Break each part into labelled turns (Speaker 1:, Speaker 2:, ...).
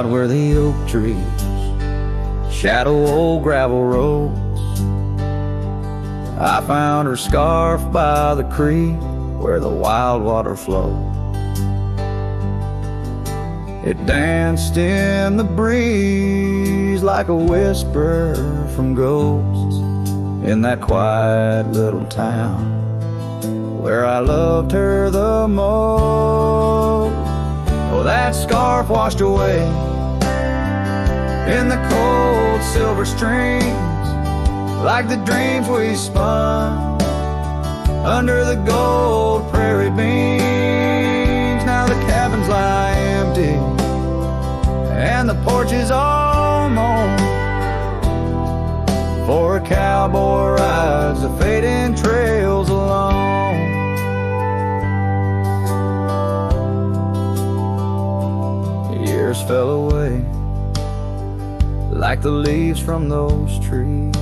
Speaker 1: out where the oak trees shadow old gravel roads. I found her scarf by the creek where the wild water flowed. It danced in the breeze like a whisper from ghosts in that quiet little town where I loved her the most. Oh, that scarf washed away in the cold silver streams like the dreams we spun under the gold prairie beams. Now the cabins lie empty and the porch is all mown, for a cowboy rides the fading trails alone. Years fell away like the leaves from those trees.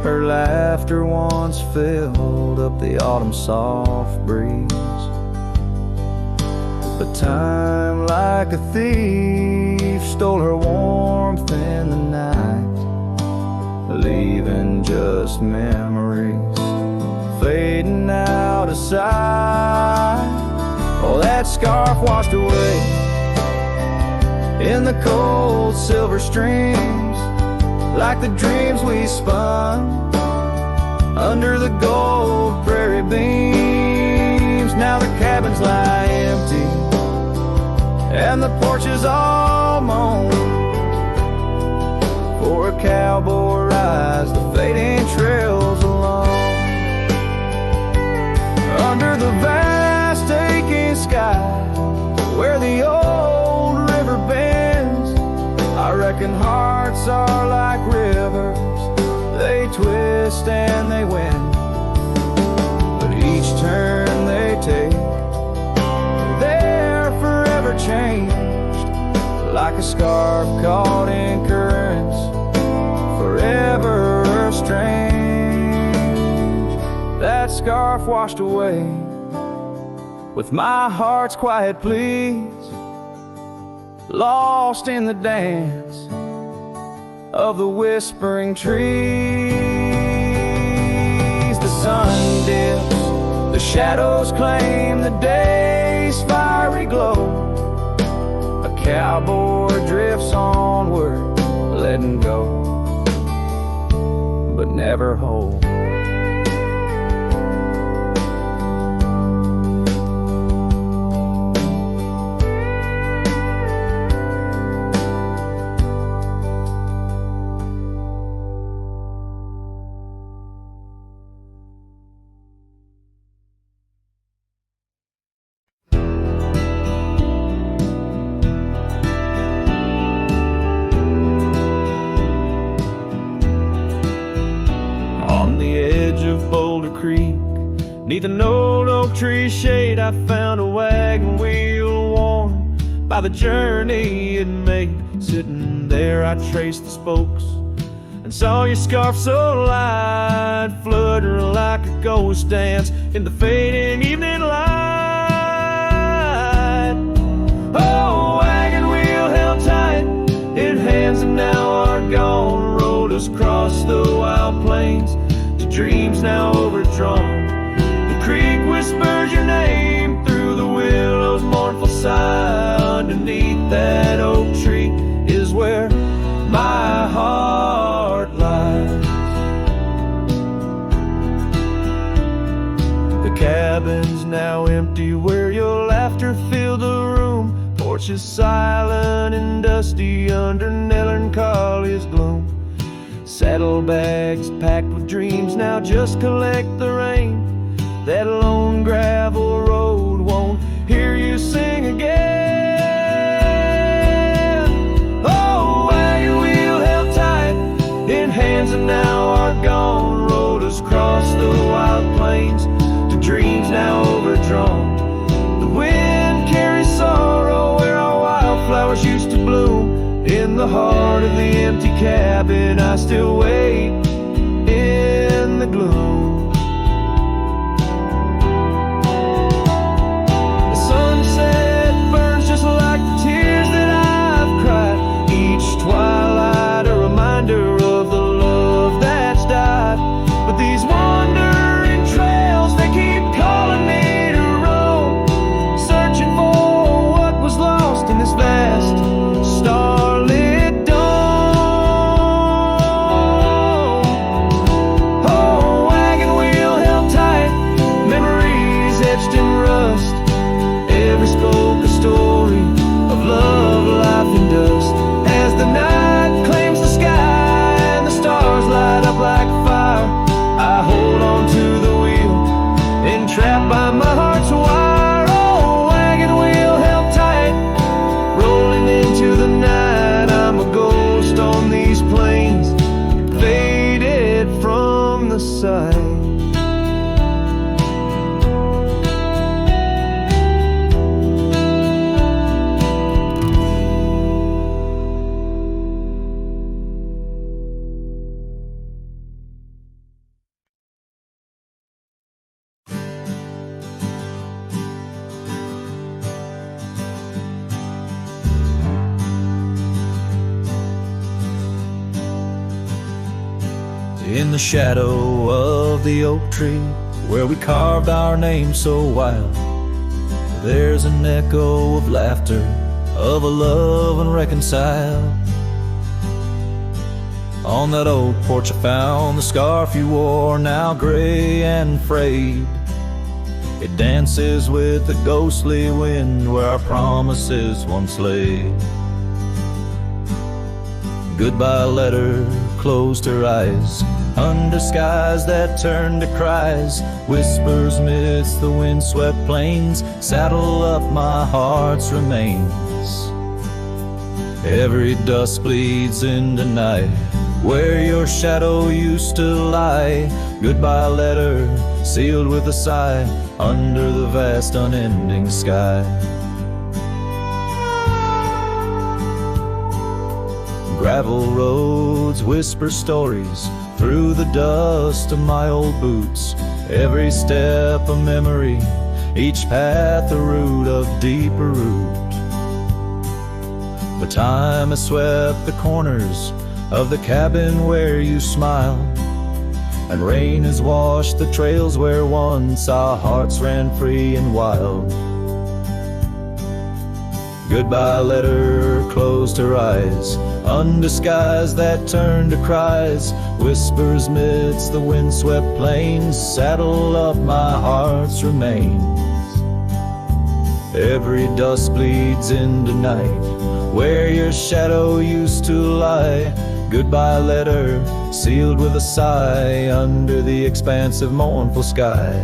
Speaker 1: Her laughter once filled up the autumn soft breeze. But time, like a thief, stole her warmth in the night, leaving just memories fading out of sight. Oh, that scarf washed away in the cold silver streams like the dreams we spun under the gold prairie beams. Now the cabins lie empty and the porch is all mown, for a cowboy rides the fading trails alone. Under the vast aching sky where the old river bends, I reckon hearts are like rivers, they twist and they win, but each turn they take, they're forever changed, like a scarf caught in currents, forever strange. That scarf washed away with my heart's quiet pleas, lost in the dance of the whispering trees. The sun dips, the shadows claim the day's fiery glow. A cowboy drifts onward, letting go, but never hold. Neath an old oak tree shade, I found a wagon wheel worn by the journey it made. Sitting there, I traced the spokes and saw your scarf so light, flutter like a ghost dance in the fading evening light. Oh, wagon wheel held tight in hands that now are gone, rolled us across the wild plains to dreams now overdrawn. Creek whispers your name through the willow's mournful sigh. Underneath that oak tree is where my heart lies. The cabin's now empty where your laughter filled the room. Porch is silent and dusty under melancholy's gloom. Saddlebags packed with dreams now just collect the rain. That lone gravel road won't hear you sing again. Oh, wagon wheel held tight in hands that now are gone, rolled us across the wild plains to dreams now overdrawn. The wind carries sorrow where our wildflowers used to bloom. In the heart of the empty cabin, I still wait in the gloom. Like the tears that
Speaker 2: In the shadow of the oak tree, where we carved our name so wild, there's an echo of laughter, of a love unreconciled. On that old porch I found the scarf you wore, now gray and frayed. It dances with the ghostly wind where our promises once lay. Goodbye letter closed her eyes, under skies that turned to cries. Whispers midst the windswept plains, saddle up my heart's remains. Every dusk bleeds into night, where your shadow used to lie. Goodbye letter sealed with a sigh, under the vast unending sky. Gravel roads whisper stories through the dust of my old boots. Every step a memory, each path a root of deeper root. But time has swept the corners of the cabin where you smiled, and rain has washed the trails where once our hearts ran free and wild. Goodbye letter closed her eyes, under skies that turned to cries. Whispers midst the windswept plains, saddle up my heart's remains. Every dusk bleeds into night, where your shadow used to lie. Goodbye letter sealed with a sigh, under the expansive mournful sky.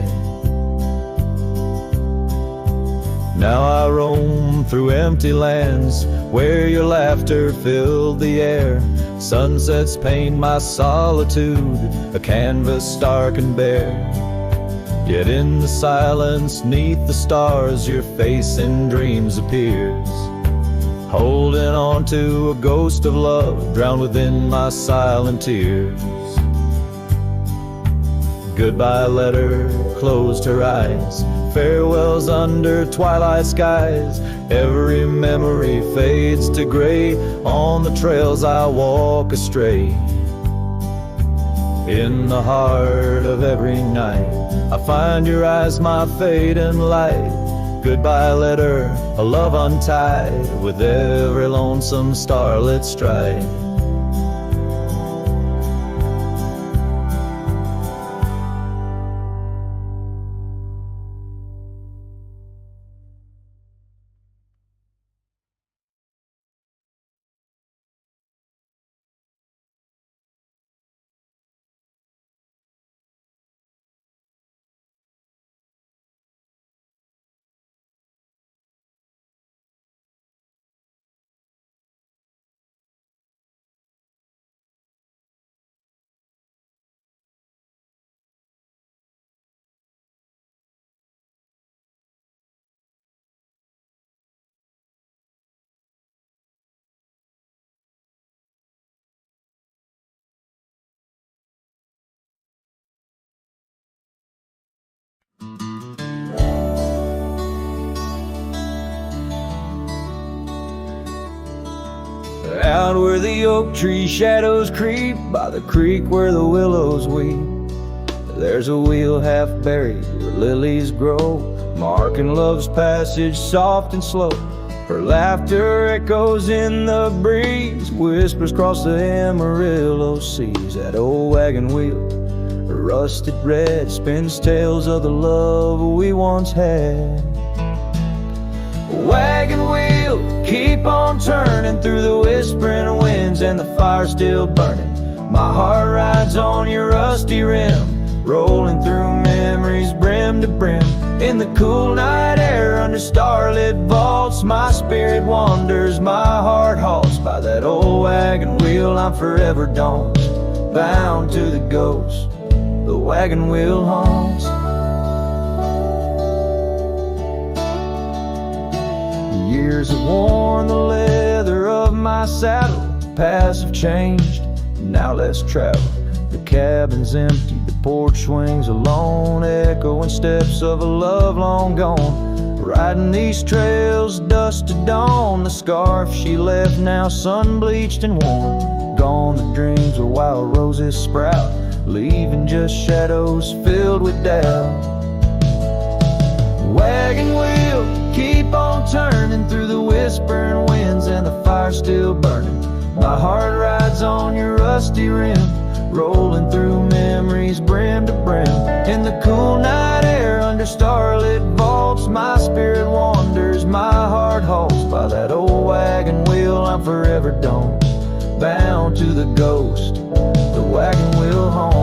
Speaker 2: Now I roam through empty lands, where your laughter filled the air. Sunsets paint my solitude, a canvas stark and bare. Yet in the silence, neath the stars, your face in dreams appears, holding on to a ghost of love, drowned within my silent tears. Goodbye letter closed her eyes, farewells under twilight skies. Every memory fades to gray, on the trails I walk astray. In the heart of every night, I find your eyes, my fading light. Goodbye letter, a love untied, with every lonesome starlit stride. Out where the oak tree shadows creep, by the creek where the willows weep, there's a wheel half buried where lilies grow, marking love's passage soft and slow. Her laughter echoes in the breeze, whispers across the Amarillo seas. That old wagon wheel, rusted red, spins tales of the love we once had. Wagon wheel, keep on turning through the whispering winds, and the fire's still burning. My heart rides on your rusty rim, rolling through memories brim to brim. In the cool night air under starlit vaults, my spirit wanders, my heart halts. By that old wagon wheel I'm forever dawned, bound to the ghost the wagon wheel haunts. Years have worn the leather of my saddle, paths have changed, now let's travel. The cabin's empty, the porch swings alone, echoing steps of a love long gone. Riding these trails dusk to dawn, the scarf she left now sun bleached and worn. Gone the dreams where wild roses sprout, leaving just shadows filled with doubt. Wagon wheel, keep on turning through the whispering winds and the fire still burning. My heart rides on your rusty rim, rolling through memories brim to brim. In the cool night air under starlit vaults, my spirit wanders, my heart halts. By that old wagon wheel I'm forever doomed, bound to the ghost the wagon wheel haunts.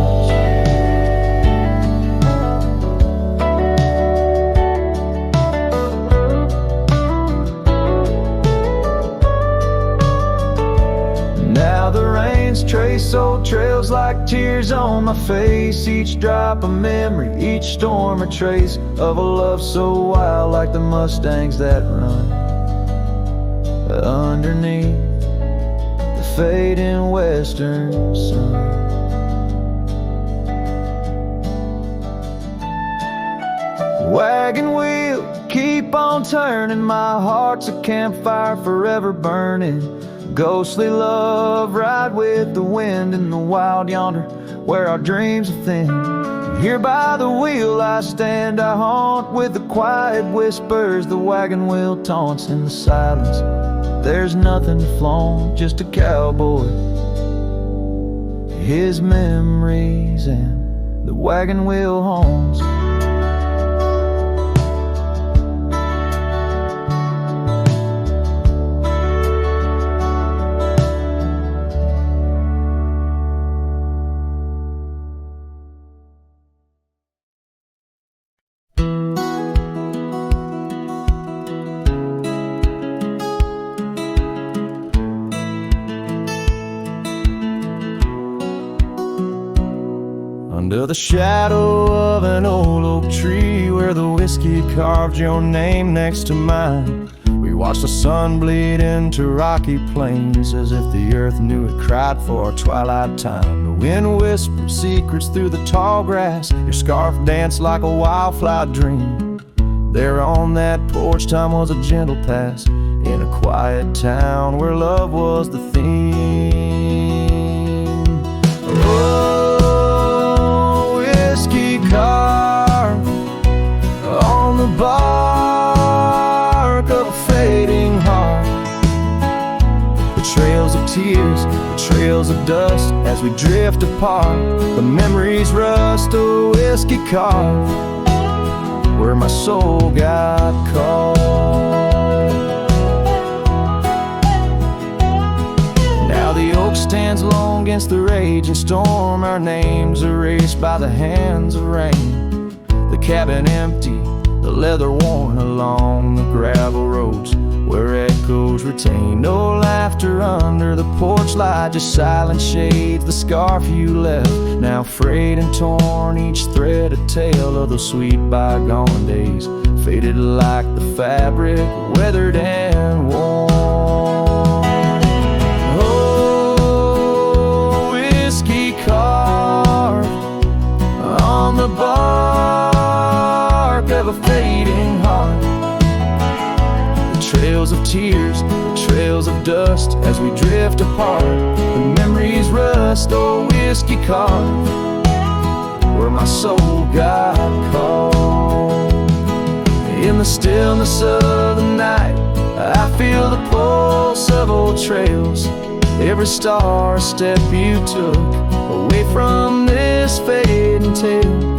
Speaker 2: Now the rains trace old trails like tears on my face. Each drop a memory, each storm a trace of a love so wild, like the Mustangs that run underneath the fading western sun. Wagon wheel, keep on turning, my heart's a campfire forever burning. Ghostly love, ride with the wind in the wild yonder, where our dreams are thin. Here by the wheel I stand, I haunt with the quiet whispers the wagon wheel taunts. In the silence there's nothing to flaunt, just a cowboy, his memories, and the wagon wheel haunts. Under the shadow of an old oak tree, where the whiskey carved your name next to mine, we watched the sun bleed into rocky plains, as if the earth knew it cried for our twilight time. The wind whispered secrets through the tall grass, your scarf danced like a wildflower dream. There on that porch, time was a gentle pass in a quiet town where love was the theme. Carved on the bark of a fading heart, the trails of tears, the trails of dust, as we drift apart. The memories rust, a whiskey carved where my soul got caught. Now the oak stands alone against the raging storm, our names erased by the hands of rain. The cabin empty, the leather worn along the gravel roads where echoes retain. No laughter under the porch light, just silent shades, the scarf you left, now frayed and torn, each thread a tale of those sweet bygone days, faded like the fabric, weathered and worn. On the bark of a fading heart, the trails of tears, the trails of dust, as we drift apart. The memories rust, oh whiskey carved where my soul got caught. In the stillness of the night, I feel the pulse of old trails, every star a step you took away from this fading tale.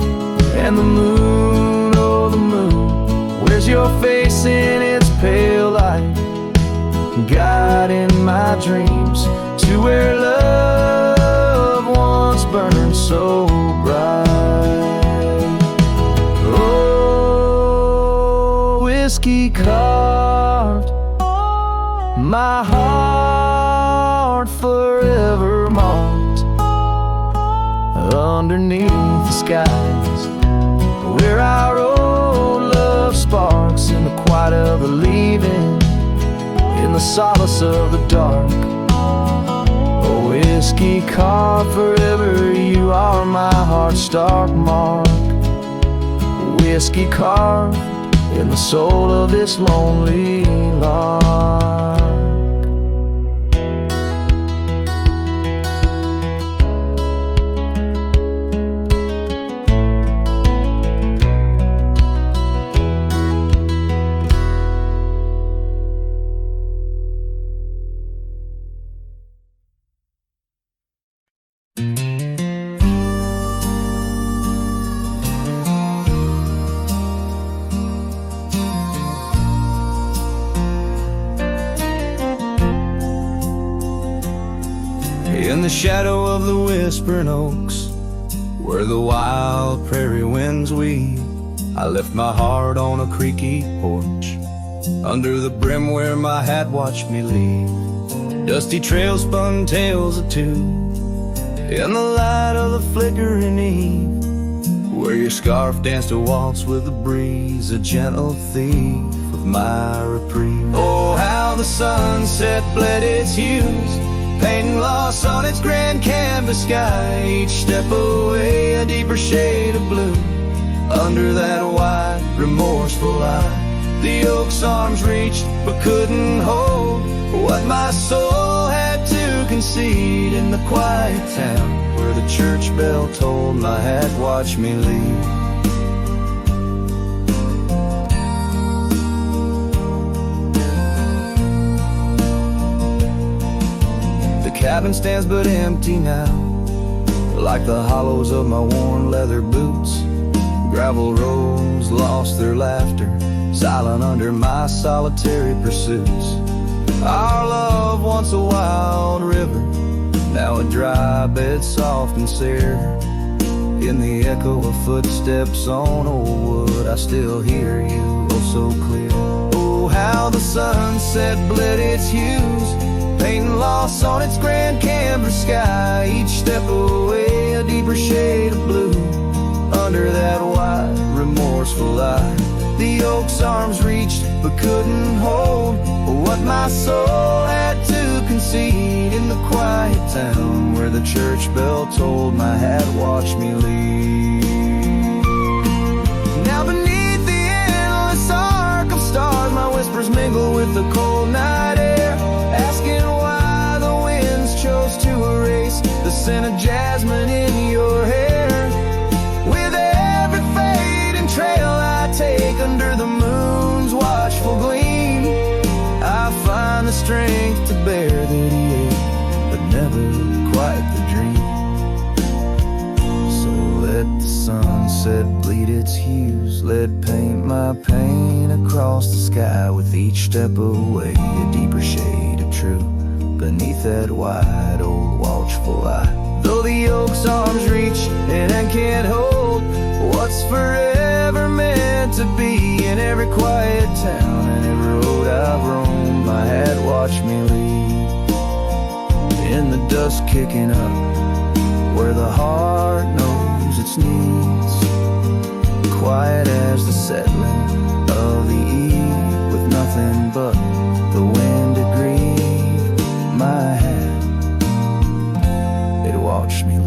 Speaker 2: And the moon, oh the moon, where's your face in its pale light, guiding my dreams to where love once burned so bright. Oh, whiskey carved my heart forever marked underneath the skies, where our old love sparks in the quiet of the leaving, in the solace of the dark. Oh, whiskey carved forever, you are my heart's stark mark. Whiskey carved in the soul of this lonely lark. In the shadow of the whispering oaks, where the wild prairie winds weave, I left my heart on a creaky porch, under the brim where my hat watched me leave. Dusty trails spun tales of two, in the light of the flickering eve, where your scarf danced a waltz with the breeze, a gentle thief of my reprieve. Oh, how the sunset bled its hues, painting loss on its grand canvas sky. Each step away a deeper shade of blue, under that wide, remorseful eye. The oak's arms reached but couldn't hold what my soul had to concede. In the quiet town where the church bell tolled, my hat watched me leave. The cabin stands but empty now, like the hollows of my worn leather boots. Gravel roads lost their laughter, silent under my solitary pursuits. Our love, once a wild river, now a dry bed soft and sere. In the echo of footsteps on old wood, I still hear you oh so clear. Oh, how the sunset bled its hues, painting loss on its grand canvas sky. Each step away a deeper shade of blue, under that wide, remorseful eye. The oak's arms reached but couldn't hold what my soul had to concede. In the quiet town where the church bell tolled, my hat watched me leave. Now beneath the endless arc of stars, my whispers mingle with the cold night air, asking why the winds chose to erase the scent of jasmine in your hair. With every fading trail I take under the moon's watchful gleam, I find the strength to bear that ache, but never quite the dream. So let the sunset bleed its hues, let paint my pain across the sky. With each step away a deeper shade of true, beneath that wide old watchful eye. Though the oak's arms reach and can't hold what's forever meant to be, in every quiet town and every road I've roamed, my hat watched me leave. In the dust kicking up, where the heart knows its needs, quiet as the settling of the eve, with nothing but the wind to grieve, my hat, it watched me leave.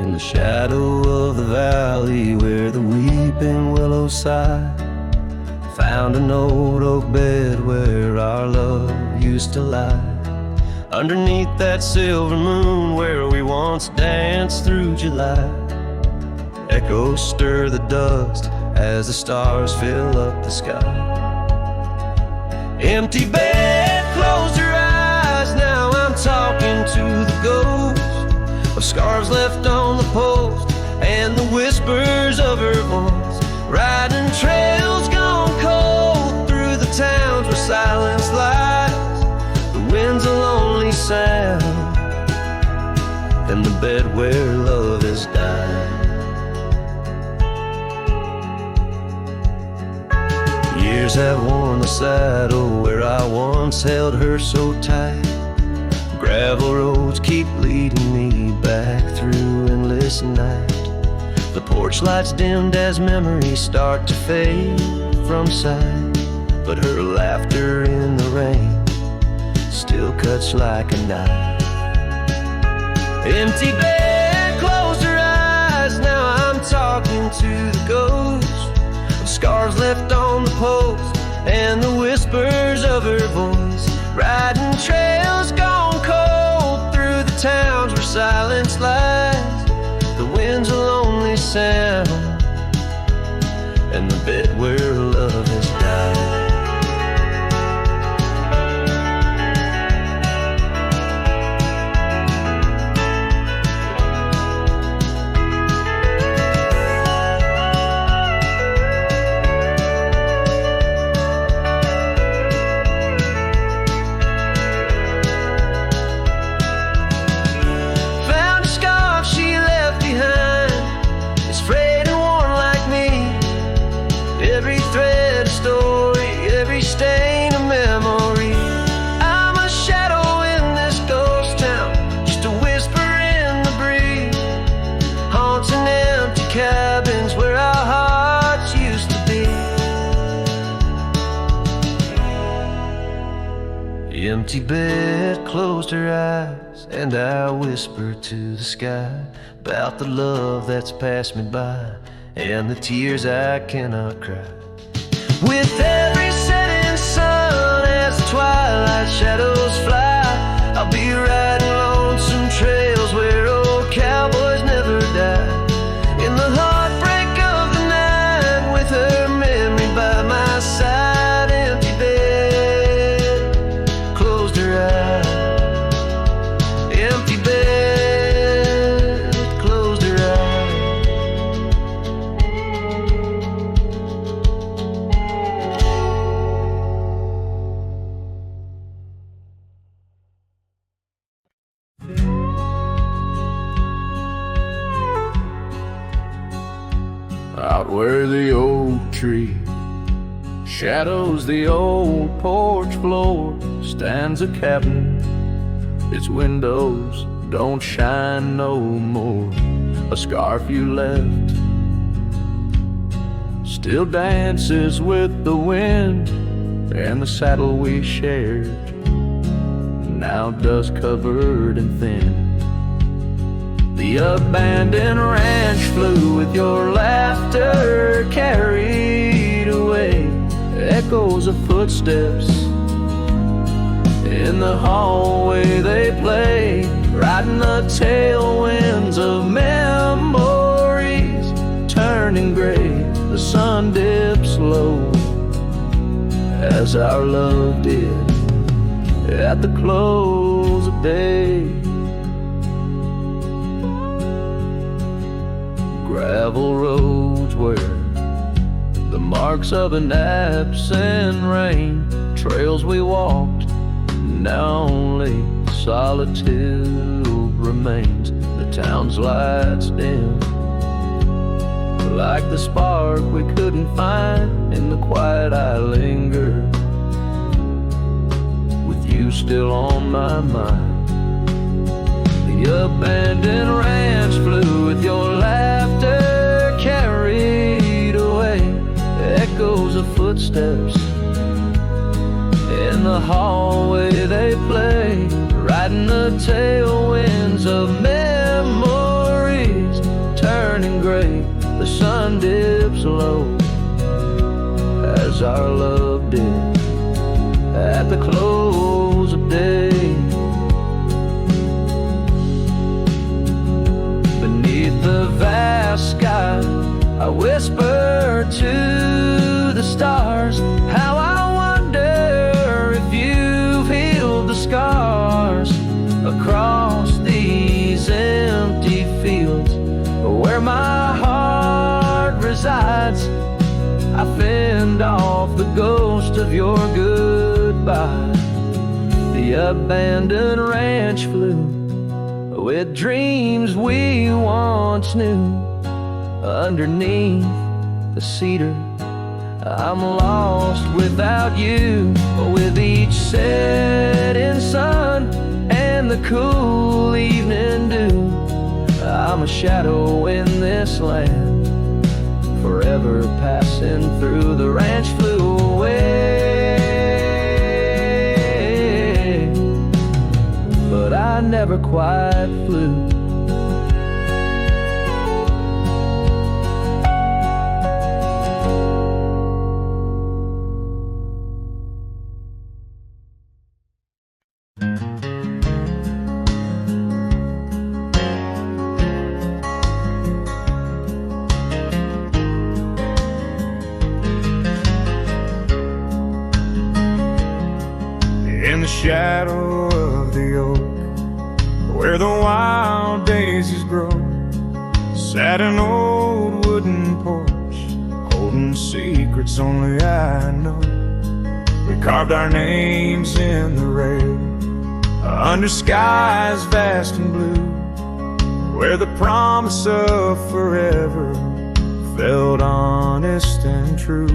Speaker 2: In the shadow of the valley where the weeping willows sigh, found an old oak bed where our love used to lie. Underneath that silver moon where we once danced through July, echoes stir the dust as the stars fill up the sky. Empty bed, closed her eyes, now I'm talking to the ghost of scarves left on the post and the whispers of her voice. Riding trails gone cold through the towns where silence lies. The wind's a lonely sound and the bed where love has died. Years have worn the saddle where I once held her so tight. Gravel roads keep leading me back through endless night. The porch lights dimmed as memories start to fade from sight, but her laughter in the rain still cuts like a knife. Empty bed, closed her eyes, now I'm talking to the ghost of scars left on the post and the whispers of her voice. Riding trails gone cold through the towns where silence lies. The wind's a lonely sound and the bed
Speaker 1: empty bed closed her eyes, and I whispered to the sky about the love that's passed me by and the tears I cannot cry. With every setting sun as the twilight shadows fly, I'll be riding lonesome trails where old cowboys never die. In the heartbreak of the night, with her memory by my side, empty bed closed her eyes. Empty bed closed her eyes.
Speaker 2: Out where the oak tree shadows the old porch floor stands a cabin. Its windows don't shine no more. A scarf you left still dances with the wind, and the saddle we shared, now dust covered and thin. The abandoned ranch flew with your laughter carried away. Echoes of footsteps in the hallway they play, riding the tailwinds of memories turning gray. The sun dips low as our love did at the close of day. Gravel roads where the marks of an absent rain, trails we walked, now only solitude remains. The town's lights dim, like the spark we couldn't find. In the quiet I linger, with you still on my mind. The abandoned ranch flew with your laughter carried away. Echoes of footsteps in the hallway they play, riding the tailwinds of memories turning gray. The sun dips low as our love did at the close of day. Beneath the vast sky, I whisper to the stars how I wonder if you've healed the scars across these empty fields where my heart resides. I fend off the ghost of your goodbye. The abandoned ranch flew with dreams we once knew. Underneath the cedar, I'm lost without you. With each setting sun and the cool evening dew, I'm a shadow in this land, forever passing through. The ranch flew away, but I never quite flew.
Speaker 1: In the shadow of the oak, where the wild daisies grow, sat an old wooden porch, holding secrets only I know. We carved our names in the rail, under skies vast and blue, where the promise of forever felt honest and true.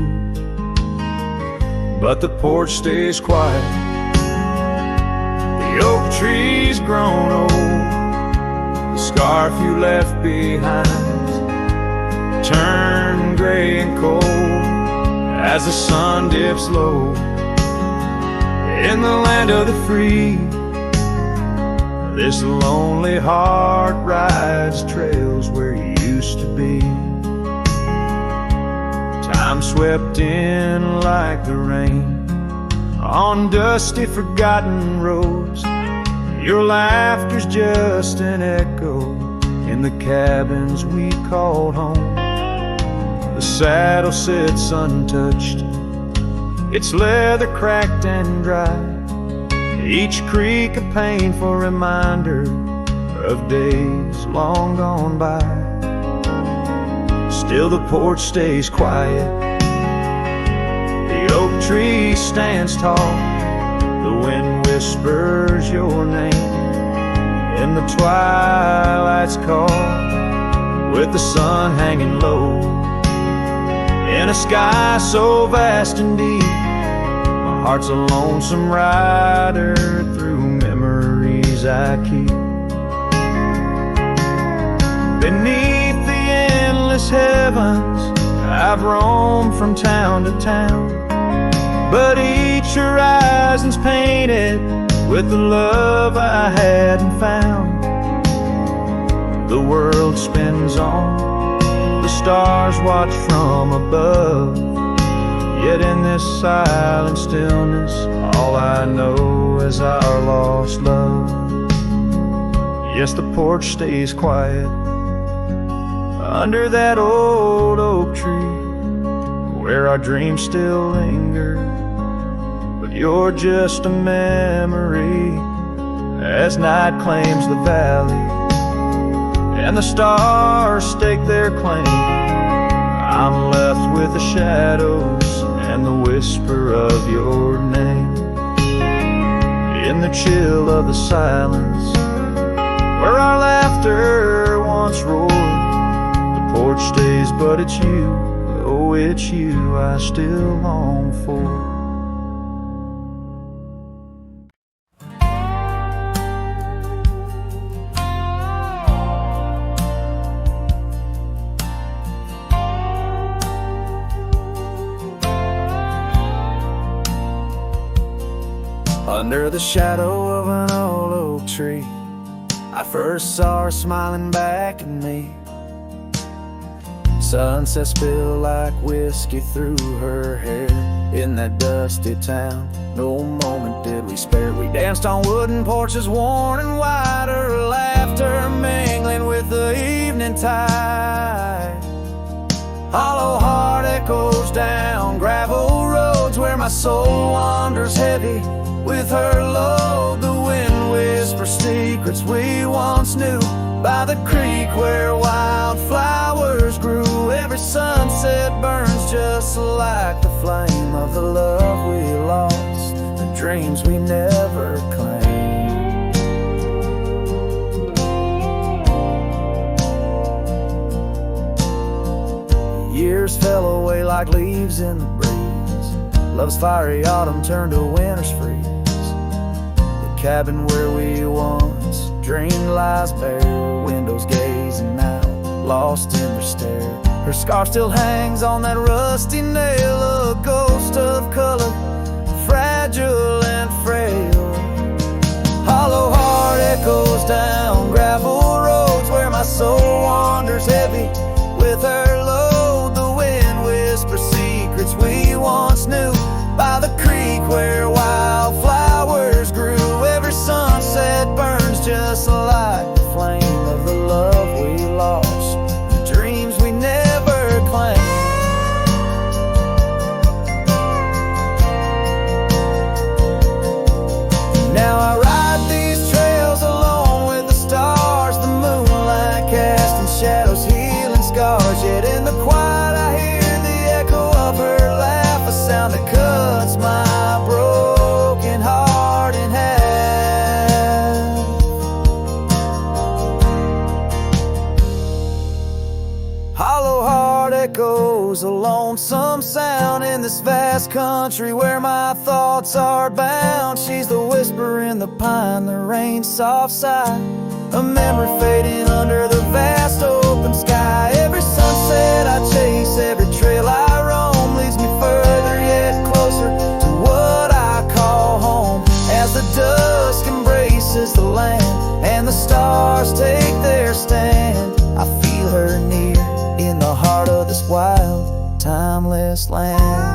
Speaker 1: But the porch stays quiet, the oak tree's grown old, the scarf you left behind turned gray and cold as the sun dips low. in the land of the free. This lonely heart rides trails where you used to be. Time swept in like the rain on dusty, forgotten roads. Your laughter's just an echo in the cabins we called home. The saddle sits untouched, its leather cracked and dry, each creak a painful reminder of days long gone by. Still the porch stays quiet, the oak tree stands tall, the wind whispers your name in the twilight's call, with the sun hanging low in a sky so vast and deep. My heart's a lonesome rider through memories I keep. Beneath the endless heavens I've roamed from town to town, but each horizon's painted with the love I hadn't found. The world spins on, the stars watch from above, yet in this silent stillness all I know is our lost love. Yes, the porch stays quiet under that old oak tree where our dreams still linger, but you're just a memory as night claims the valley and the stars stake their claim. I'm left with the shadows and the whisper of your name in the chill of the silence where our laughter once roared. The porch stays, but it's you, oh it's you I still long for.
Speaker 2: Under the shadow of an old oak tree, I first saw her smiling back at me. Sunset spilled like whiskey through her hair in that dusty town. No moment did we spare. We danced on wooden porches worn and wide, her laughter mingling with the evening tide. Hollow heart echoes down gravel roads where my soul wanders heavy with her load. The wind whispers secrets we once knew by the creek where wildflowers grew. Every sunset burns just like the flame of the love we lost, the dreams we never claimed. Years fell away like leaves in the breeze. Love's fiery autumn turned to winter's freeze. The cabin where we once dreamed lies bare, windows gazing out, lost in their stare. Her scarf still hangs on that rusty nail, a ghost of color, fragile and frail. Hollow heart echoes down gravel roads where my soul wanders heavy with her load. The wind whispers secrets we once knew by the creek where wildflowers grew. Every sunset burns just like the flame of the love we lost, the dreams we never claimed. Now I ride these trails alone with the stars, the moonlight casting shadows, healing scars. Yet in the quiet I hear the echo of her laugh, a sound that cuts my broken heart in half. Hollow heart echoes a lonesome sound in this vast country where my thoughts are bound. She's the whisper in the pine, the rain's soft sigh, a memory fading under the vast open sky. Every sunset I chase, every trail I roam leads me further yet closer to what I call home. stars take their stand, I feel her near in the heart of this wild, timeless land.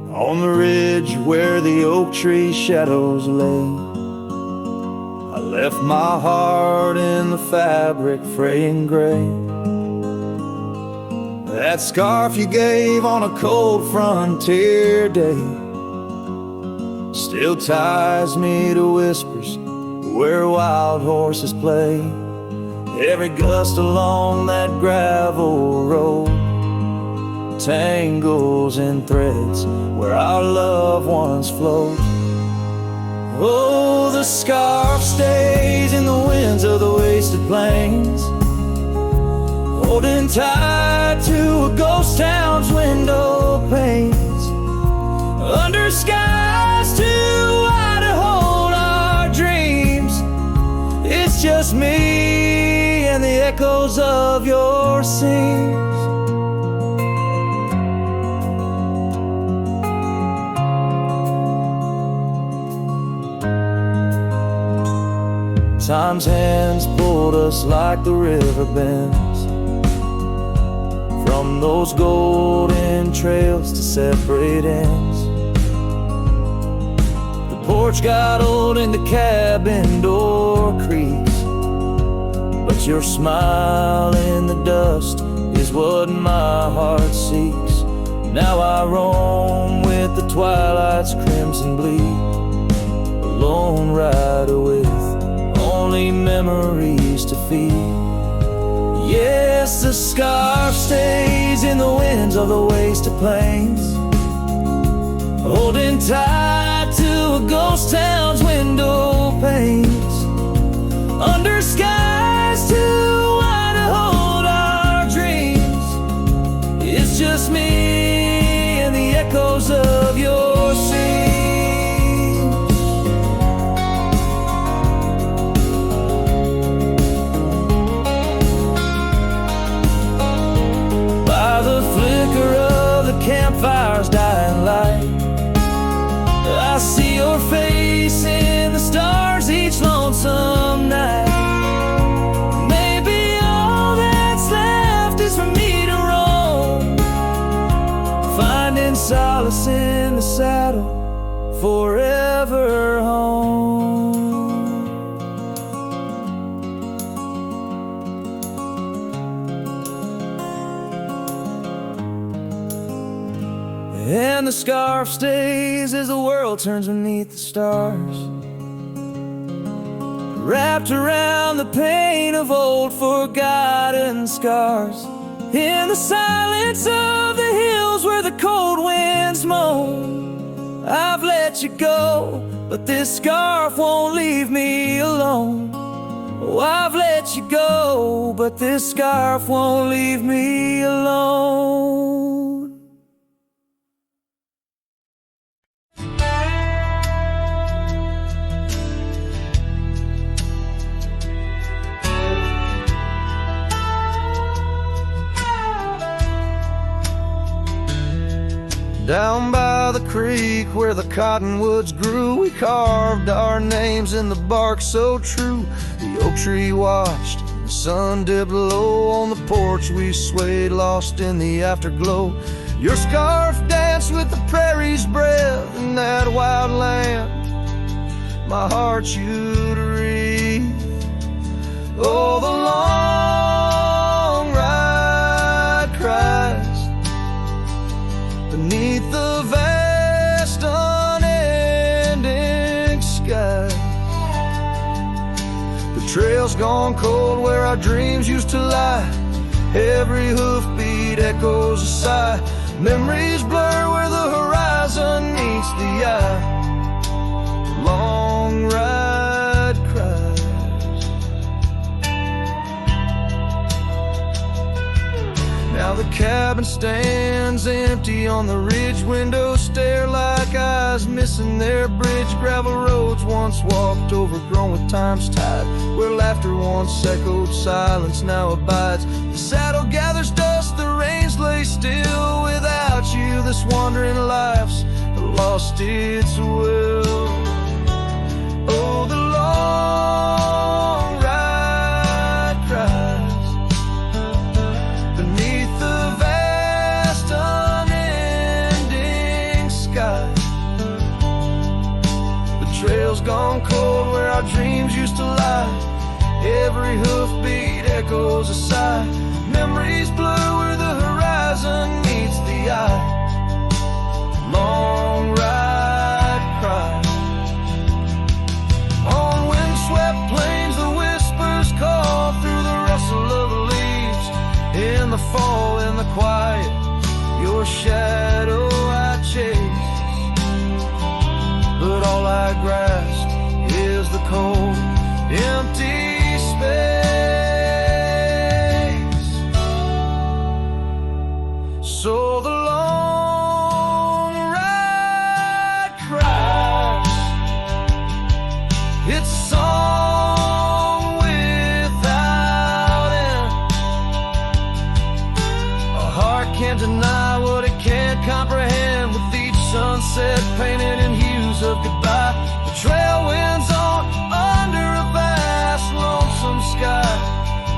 Speaker 1: On the ridge where the oak tree shadows lay, I left my heart in the fabric fraying gray. That scarf you gave on a cold frontier day still ties me to whispers where wild horses play. Every gust along that gravel road tangles in threads where our loved ones float. Oh, the scarf stays in the winds of the wasted plains, holding tight to a ghost town's window panes, under skies too wide to hold our dreams. It's just me and the echoes of your scenes. Time's hands pulled us like the river bends, from those golden trails to separate ends. The porch got old and the cabin door creaks, but your smile in the dust is what my heart seeks. Now I roam with the twilight's crimson bleed, a lone rider with only memories to feed. Yes, the scarf stays in the winds of the wasted plains, holding tight to a ghost town's window panes, under skies too wide to hold our dreams. It's just me and the echoes of your scenes. Campfire's dying light, I see your face in the stars each lonesome night. Maybe all that's left is for me to roam, finding solace in the saddle, forever home. And the scarf stays as the world turns beneath the stars, wrapped around the pain of old forgotten scars. In the silence of the hills where the cold winds moan, I've let you go, but this scarf won't leave me alone. Oh, I've let you go, but this scarf won't leave me alone. Down by the creek where the cottonwoods grew, we carved our names in the bark so true. The oak tree watched, the sun dipped low. On the porch we swayed, lost in the afterglow. Your scarf danced with the prairie's breath in that wild land my heart you'd wreathe. Oh, the long ride cries beneath the vast unending sky. The trail's gone cold where our dreams used to lie. Every hoofbeat echoes a sigh. Memories blur where the horizon meets the eye. The long ride cries. the cabin stands empty on the ridge, windows stare like eyes missing their bridge. Gravel roads once walked, overgrown with time's tide, where laughter once echoed, silence now abides. The saddle gathers dust, the reins lay still. Without you, this wandering life's lost its will. Oh, the long ride cries beneath the vast unending sky. The trail's gone cold where our dreams used to lie. Every hoofbeat echoes a sigh. Memories blur where the horizon meets the eye. Long ride cry. On windswept plains the whispers call through the rustle of the leaves. In the fall, in the quiet, your shadow I chase. But all I grasp is the cold, empty space. So the long ride cries its song without end. A heart can't deny what it can't comprehend. With each sunset painted in hues of goodbye, the trail winds on under a vast lonesome sky.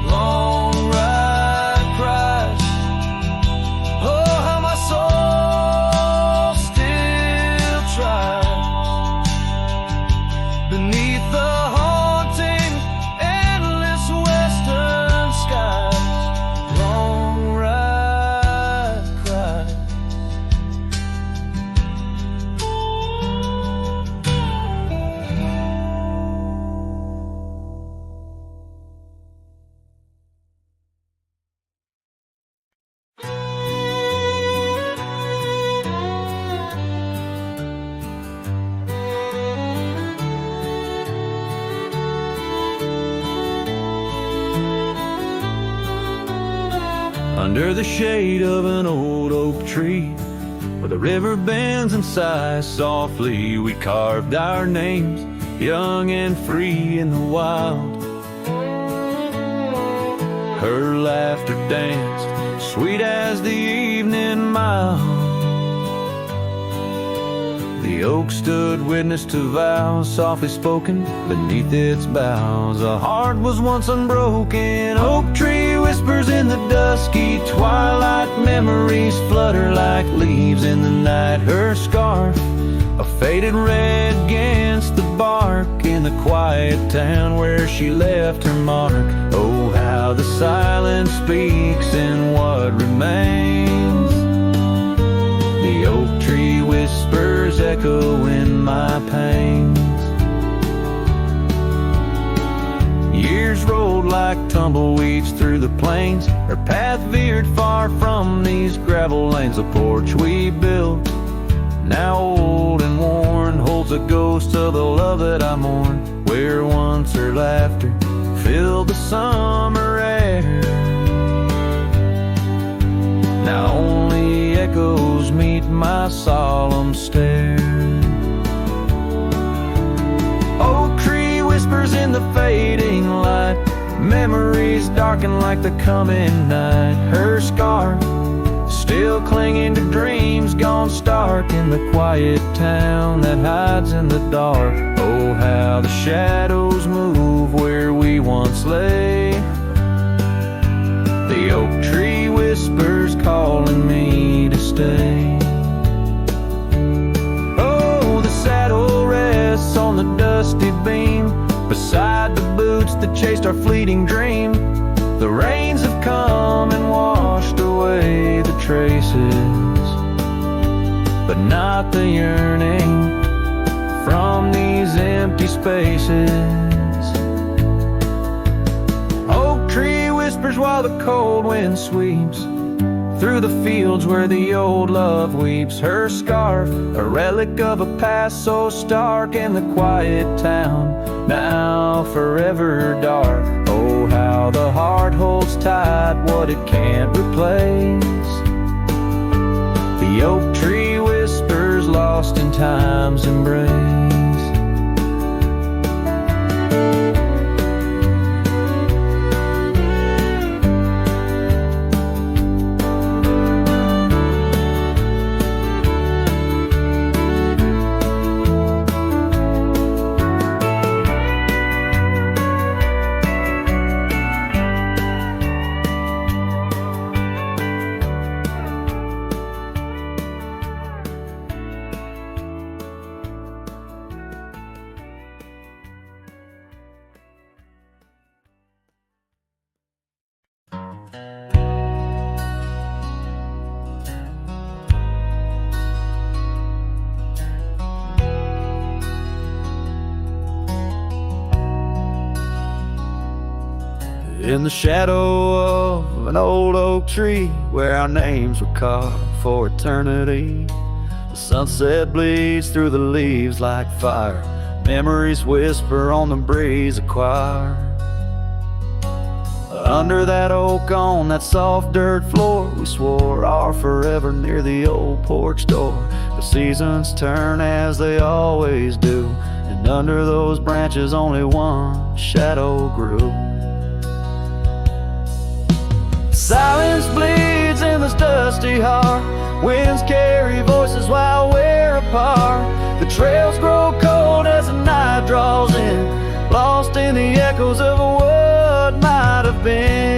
Speaker 1: Long ride cries. Oh, how my soul still tries beneath the haunting, endless western skies. Long ride cries. Under the shade of an old oak tree, where the river bends and sighs softly, we carved our names, young and free in the wild. Her laughter danced, sweet as the evening mild. The oak stood witness to vows softly spoken beneath its boughs. A heart was once unbroken. Oak tree whispers in the dusky twilight. Memories flutter like leaves in the night. Her scarf, a faded red against the bark, in the quiet town where she left her mark. Oh, how the silence speaks in what remains. The oak tree whispers echo in my pains. Years rolled like tumbleweeds through the plains. Her path veered far from these gravel lanes. The porch we built, now old and worn, holds a ghost of the love that I mourn. Where once her laughter filled the summer air, now only echoes meet my solemn stare. Oak tree whispers in the fading light. Memories darken like the coming night. Her scarf still clinging to dreams gone stark in the quiet town that hides in the dark. Oh, how the shadows move where we once lay. The oak tree whispers calling me to stay. Oh, the saddle rests on the dusty beam beside the boots that chased our fleeting dream. The rains have come and washed away the traces, but not the yearning from these empty spaces. Oak tree whispers while the cold wind sweeps through the fields where the old love weeps. Her scarf, a relic of a past so stark in the quiet town, now forever dark. Oh, how the heart holds
Speaker 2: holds tight what it can't replace. The oak tree whispers lost in time's embrace. In the shadow of an old oak tree where our names were carved for eternity, the sunset bleeds through the leaves like fire. Memories whisper on the breeze a choir. Under that oak on that soft dirt floor, we swore our forever near the old porch door. The seasons turn as they always do, and under those branches only one shadow grew. Silence bleeds in this dusty heart. Winds carry voices while we're apart. The trails grow cold as the night draws in, lost in the echoes of what might have been.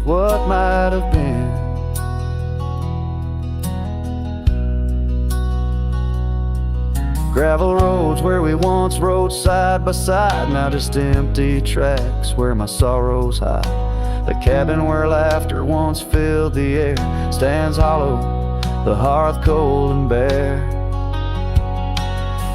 Speaker 2: What might have been. Gravel roads where we once rode side by side, now just empty tracks where my sorrows hide. The cabin where laughter once filled the air stands hollow, the hearth cold and bare.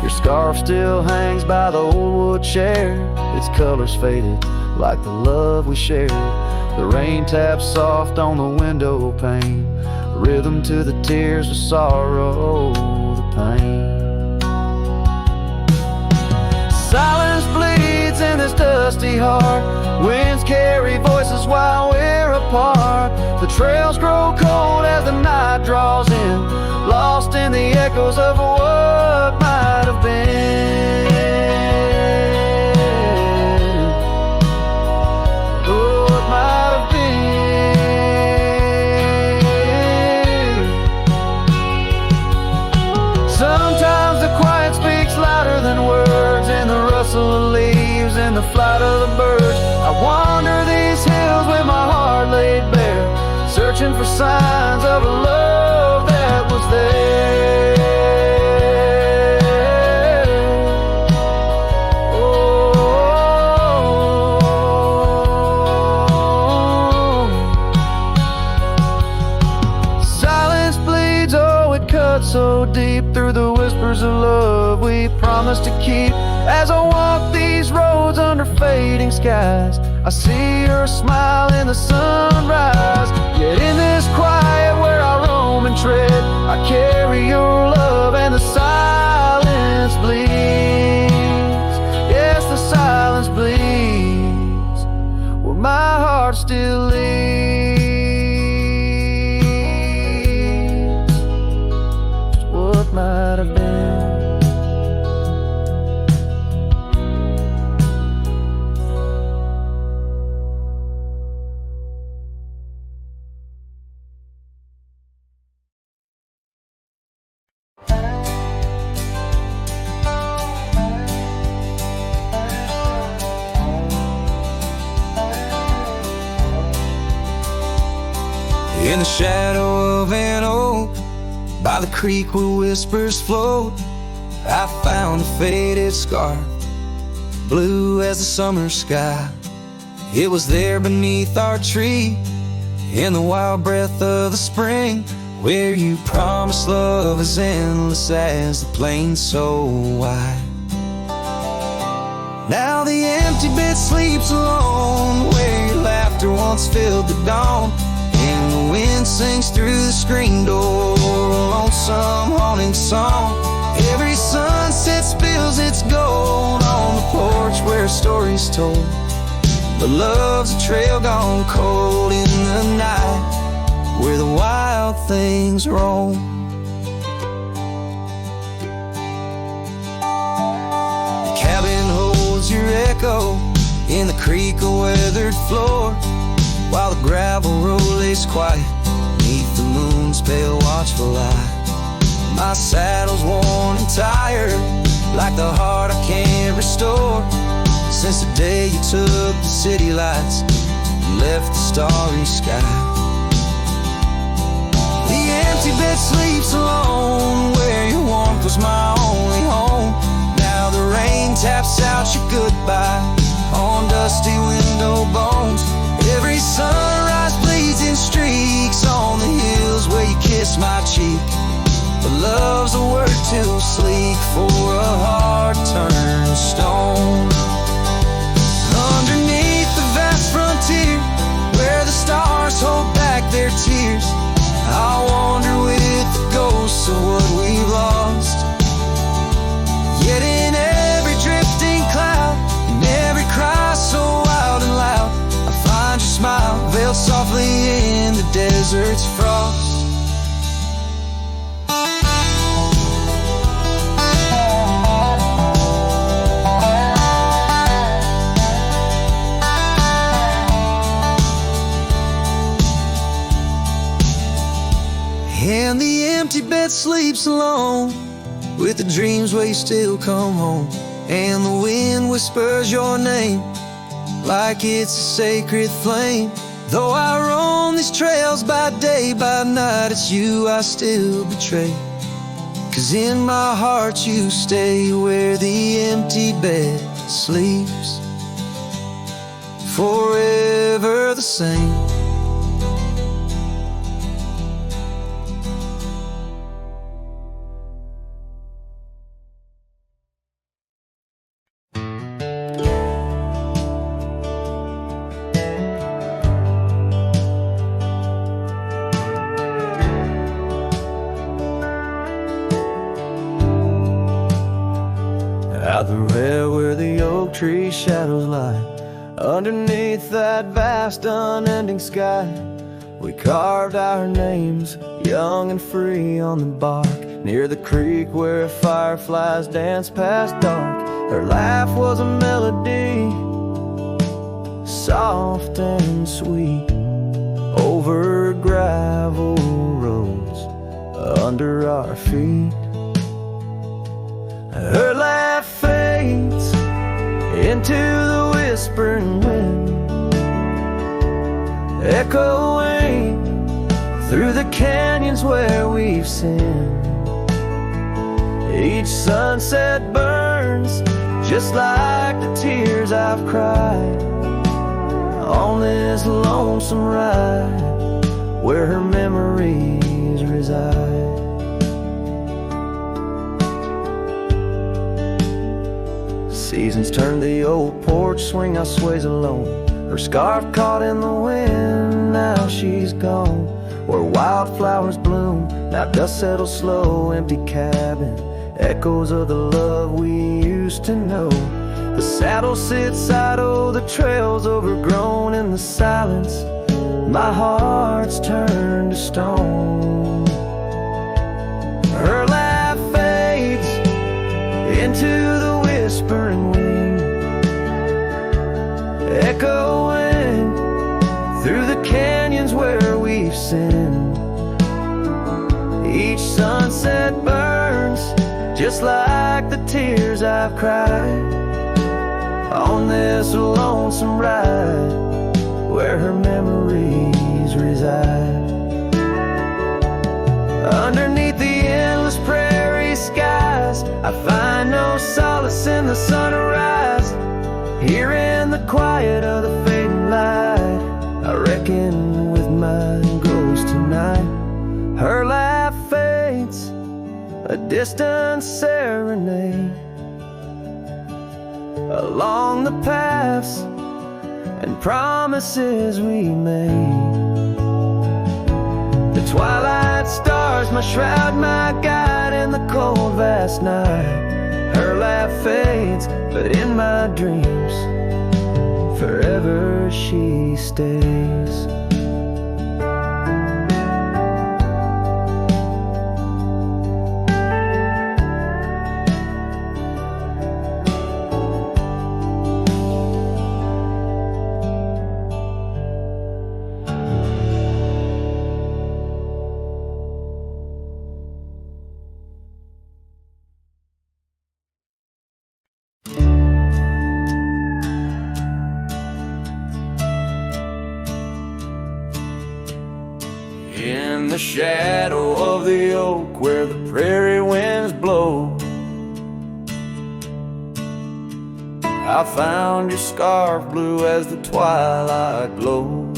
Speaker 2: Your scarf still hangs by the old wood chair, its colors faded like the love we shared. The rain taps soft on the window pane, a rhythm to the tears of sorrow, the pain. Silence bleeds in this dusty heart. Winds carry voices while we're apart. The trails grow cold as the night draws in, lost in the echoes of what might have been. What might have been. Sometimes the quiet speaks louder than words, in the rustle of leaves, in the flight of the birds. I wander these hills with my heart laid bare, searching for signs of a love that was there. Oh, silence bleeds, oh, it cuts so deep through the whispers of love we promised to keep. As I walk these roads under fading skies, I see your smile in the sunrise. Yet in this quiet where I roam and tread, I carry your love and the silence bleeds. Yes, the silence bleeds where my heart still leads. Just what might have been.
Speaker 3: In the shadow of an oak, by the creek where whispers float, I found a faded scarf, blue as the summer sky. It was there beneath our tree, in the wild breath of the spring, where you promised love as endless as the plain so wide. Now the empty bed sleeps alone, where your laughter once filled the dawn, and the wind sings through the screen door, a lonesome haunting song. Every sunset spills its gold on the porch stories told. But love's a trail gone cold in the night, where the wild things roam. The cabin holds your echo in the creek a weathered floor, while the gravel road lays quiet beneath the moon's pale watchful light. My saddle's worn and tired, like the heart I can't restore, since the day you took the city lights and left the starry sky. The empty bed sleeps alone, where your warmth was my only home. Now the rain taps out your goodbye on dusty window bones. Every sunrise bleeds in streaks on the hills where you kiss my cheek. But love's a word too sleek for a heart turned stone. Underneath the vast frontier, where the stars hold back their tears, I'll wander with the ghosts of what we've lost. Yet in every drifting cloud, in every cry so wild and loud, I find your smile veiled softly in the desert's frost. And the empty bed sleeps alone, with the dreams where you still come home. And the wind whispers your name like it's a sacred flame. Though I roam these trails by day, by night, it's you I still betray. 'Cause in my heart you stay where the empty bed sleeps, forever the same.
Speaker 2: Out the rail where the oak tree shadows lie, underneath that vast unending sky, we carved our names, young and free, on the bark, near the creek where fireflies dance past dark. Her laugh was a melody, soft and sweet, over gravel roads under our feet. Her laugh fades into the whispering wind, echoing through the canyons where we've sinned. Each sunset burns just like the tears I've cried on this lonesome ride where her memories reside. Seasons turn the old porch swing, now sways alone. Her scarf caught in the wind, now she's gone. Where wildflowers bloom, now dust settles slow. Empty cabin, echoes of the love we used to know. The saddle sits idle, the trail's overgrown. In the silence, my heart's turned to stone. Her laugh fades into the whispering wind, echoing through the canyons where we've sinned. Each sunset burns just like the tears I've cried on this lonesome ride where her memories reside. Underneath the endless prairie skies, I find no solace in the sunrise. Here in the quiet of the fading light, I reckon with my ghost tonight. Her laugh fades, a distant serenade along the paths and promises we made. The twilight stars, my shroud, my guide in the cold vast night. Her laugh fades, but in my dreams forever she stays.
Speaker 1: In the shadow of the oak where the prairie winds blow, I found your scarf blue as the twilight glowed.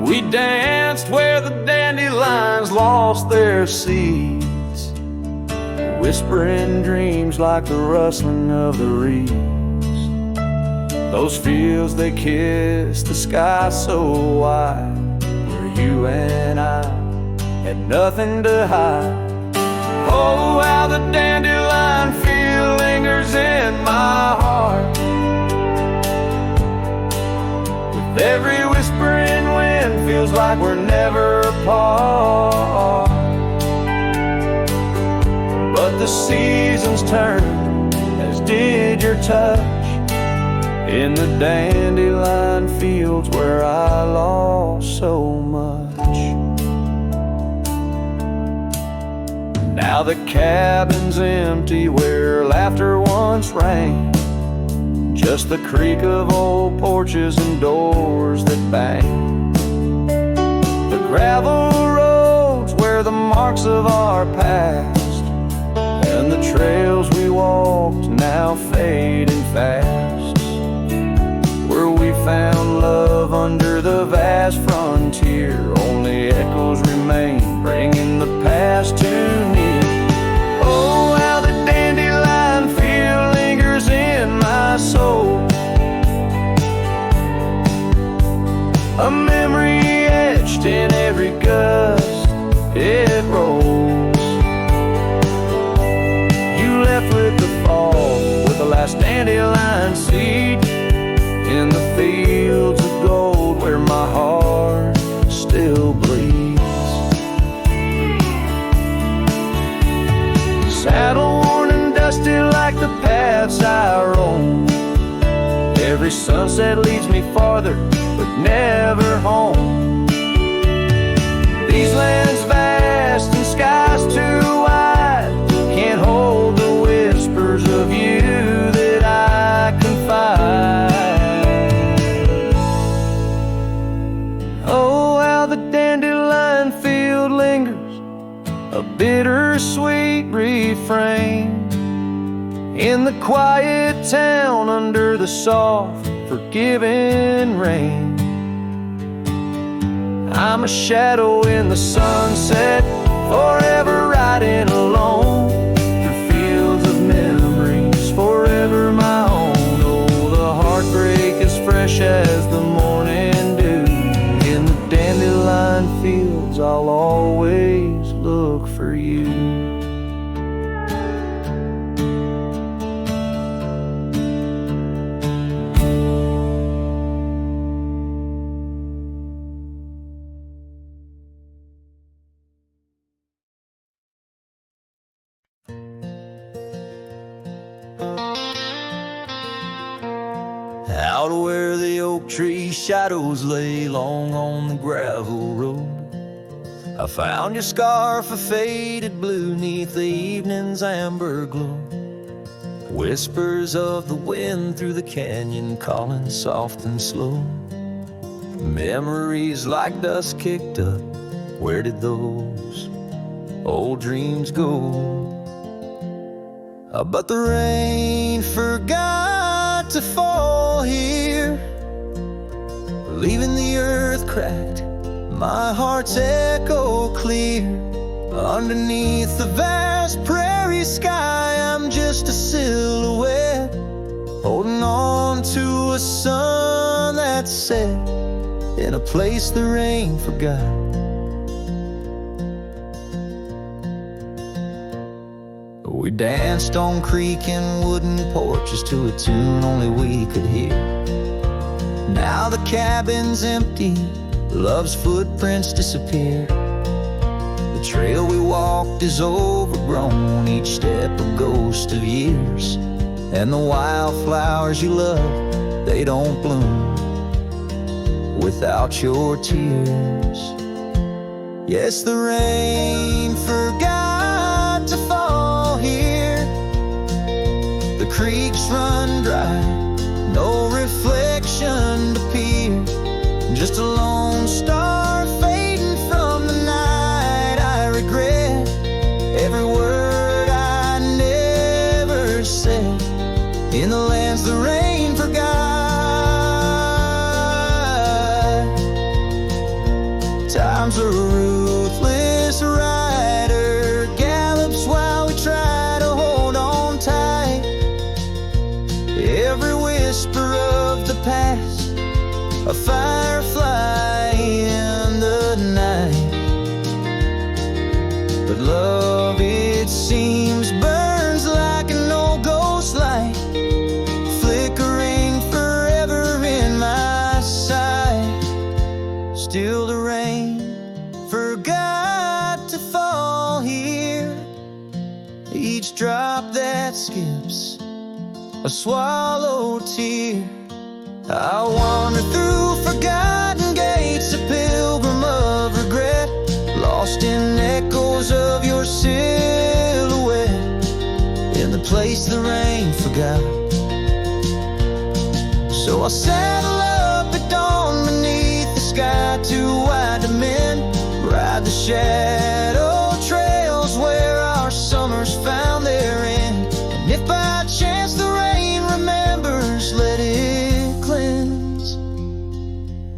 Speaker 1: We danced where the dandelions lost their seeds, whispering dreams like the rustling of the reeds. Those fields, they kissed the sky so wide, where you and I had nothing to hide. Oh, how the dandelion feel lingers in my heart. With every whispering wind, feels like we're never apart. But the seasons turned, as did your touch, in the dandelion fields where I lost so much. Now the cabin's empty where laughter once rang, just the creak of old porches and doors that bang. The gravel roads where the marks of our past, and the trails we walked now fading fast. Where we found love under the vast frontier, only echoes remain, bringing the past too near. Oh, how the dandelion feel lingers in my soul, a memory etched in every gust it rolls. You left with the fall, with the last dandelion seed, in the fields of gold where my heart still bleeds. Saddle worn and dusty like the paths I roam, every sunset leads me farther but never home. These lands vast and skies too wide can't hold the whispers of you that I confide. Oh, how the dandelion field lingers, a bittersweet refrain, in the quiet town under the soft, forgiving rain. I'm a shadow in the sunset, forever riding alone, through fields of memories, forever my own. Oh, the heartbreak is fresh as the morning dew, in the dandelion fields I'll always look for you. Out where the oak tree shadows lay long on the gravel road, I found your scarf of faded blue neath the evening's amber glow. Whispers of the wind through the canyon calling soft and slow. Memories like dust kicked up, where did those old dreams go? But the rain forgot to fall here, leaving the earth cracked, my heart's echo clear. Underneath the vast prairie sky, I'm just a silhouette, holding on to a sun that set in a place the rain forgot.
Speaker 3: We danced on creaking wooden porches to a tune only we could hear. Now the cabin's empty, love's footprints disappear. The trail we walked is overgrown, each step a ghost of years. And the wildflowers you love, they don't bloom without your tears. Yes, the rain forgot to fall here. The creeks run dry, no reflection to peer. Just a lone star fading from the night. I regret every word I never said in the lands the rain forgot. Time's a ruthless rider, gallops while we try to hold on tight. Every whisper of the past, a firefly in the night. But love, it seems, burns like an old ghost light, flickering forever in my sight. Still the rain forgot to fall here. Each drop that skips a swallowed tear. I wander through forgotten gates, a pilgrim of regret, lost in echoes of your silhouette, in the place the rain forgot. So I'll saddle up at dawn beneath the sky, too wide to mend, ride the shadow trails where our summers found their end. And if by chance the rain remembers, let it cleanse.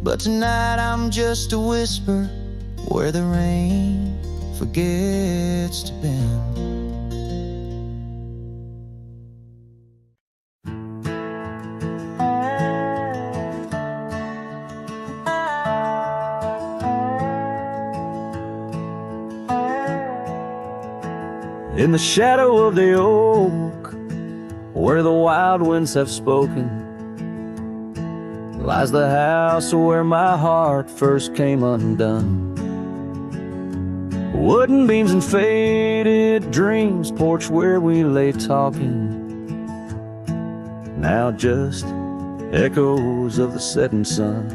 Speaker 3: But tonight I'm just a whisper where the rain forgets to bend.
Speaker 2: In the shadow of the oak, where the wild winds have spoken, lies the house where my heart first came undone. Wooden beams and faded dreams, porch where we lay talking, now just echoes of the setting sun.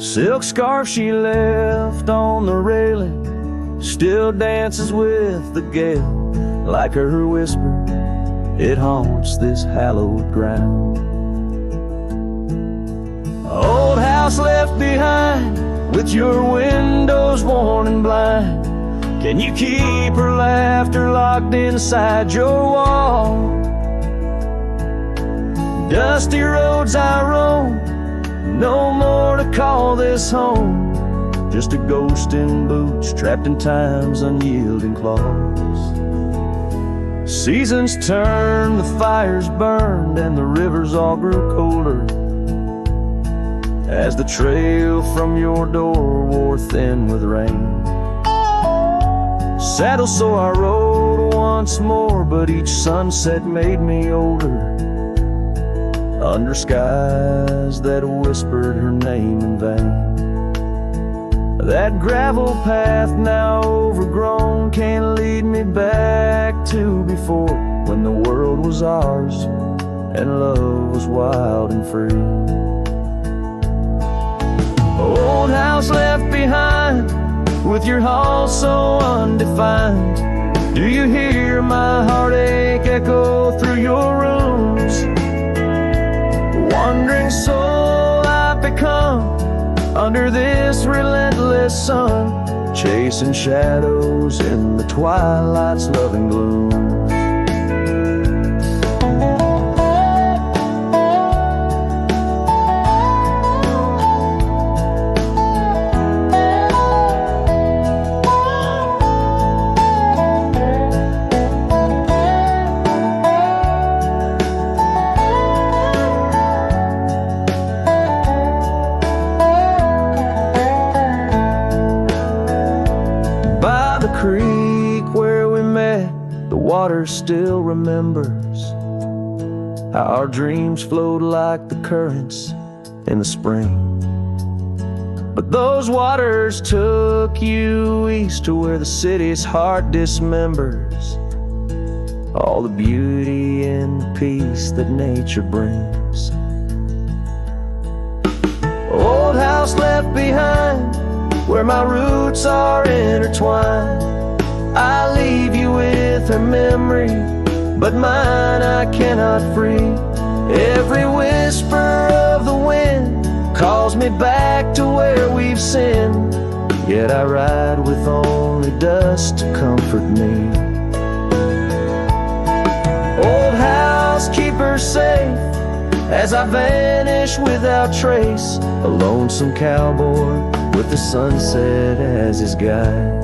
Speaker 2: Silk scarf she left on the railing still dances with the gale, like her whisper, it haunts this hallowed ground. Old house left behind, with your windows worn and blind, can you keep her laughter locked inside your wall? Dusty roads I roam, no more to call this home, just a ghost in boots, trapped in time's unyielding claws. Seasons turned, the fires burned, and the rivers all grew colder, as the trail from your door wore thin with rain. Saddle so I rode once more, but each sunset made me older, under skies that whispered her name in vain. That gravel path now overgrown can't lead me back to before, when the world was ours and love was wild and free. Old house left behind, with your hall so undefined, do you hear my heartache echo through your rooms? Wandering soul I've become, under this relentless sun, chasing shadows in the twilight's loving gloom. remembers how our dreams flowed like the currents in the spring. But those waters took you east to where the city's heart dismembers all the beauty and peace that nature brings. Old house left behind, where my roots are intertwined. I leave you with her memory, but mine I cannot free. Every whisper of the wind calls me back to where we've sinned, yet I ride with only dust to comfort me. Old house, keep her safe as I vanish without trace, a lonesome cowboy with the sunset as his guide.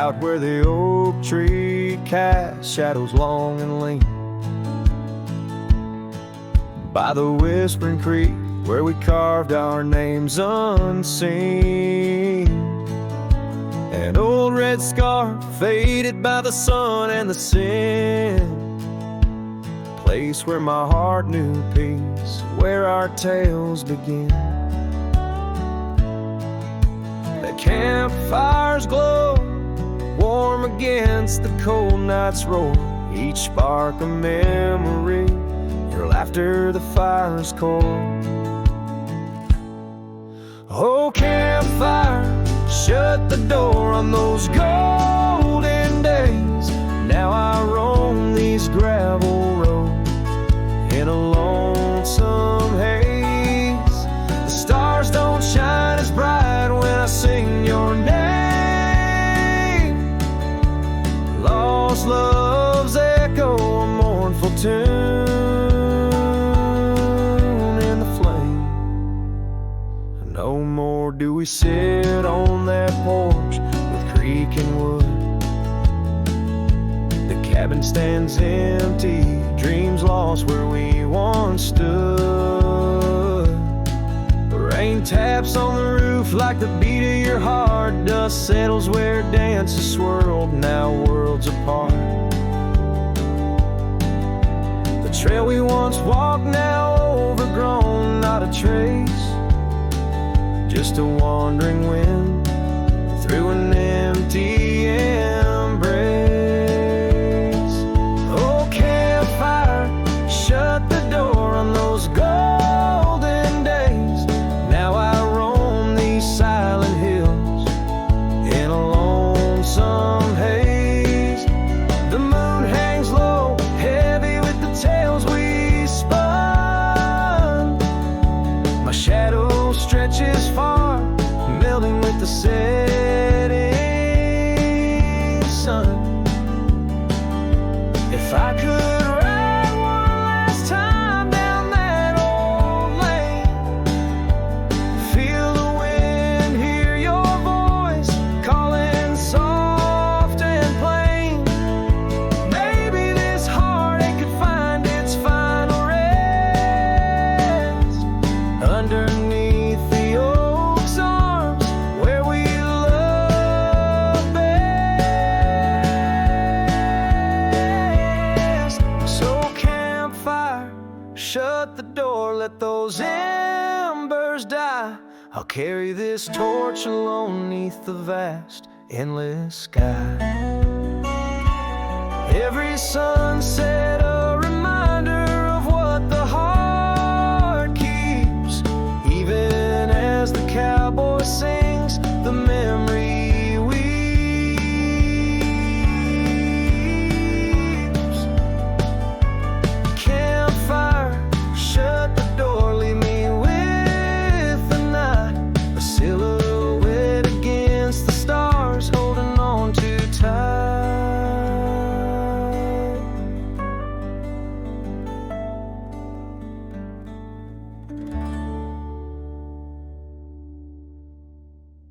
Speaker 2: Out where the oak tree casts shadows long and lean, by the whispering creek where we carved our names unseen. An old red scarf faded by the sun and the sin, place where my heart knew peace, where our tales begin. The campfire's glow, warm against the cold night's roar, each spark a memory, your laughter the fire's core. Oh campfire, shut the door on those golden days. Now I roam these gravel roads in a lonesome haze. The stars don't shine as bright when I sing your name. Lost love's echo, a mournful tune in the flame. No more do we sit on that porch with creek and wood. The cabin stands empty, dreams lost where we once stood. The rain taps on the roof like the beat of your heart. Dust settles where dances swirled, now worlds apart. The trail we once walked, now overgrown, not a trace, just a wandering wind through an empty embrace. Oh campfire, shut the door on those golden days. Now I roam these silent hills in a lonesome haze. The moon hangs low, heavy with the tales we spun. My shadow stretches far, melting with the setting sun. If I could ride one last time down that old lane, feel the wind, hear your voice calling soft and plain, maybe this heartache could find its final rest underneath the oak's arms where we love best. So campfire, shut the door, let those embers die. I'll carry this torch alone neath the vast, endless sky. Every sunset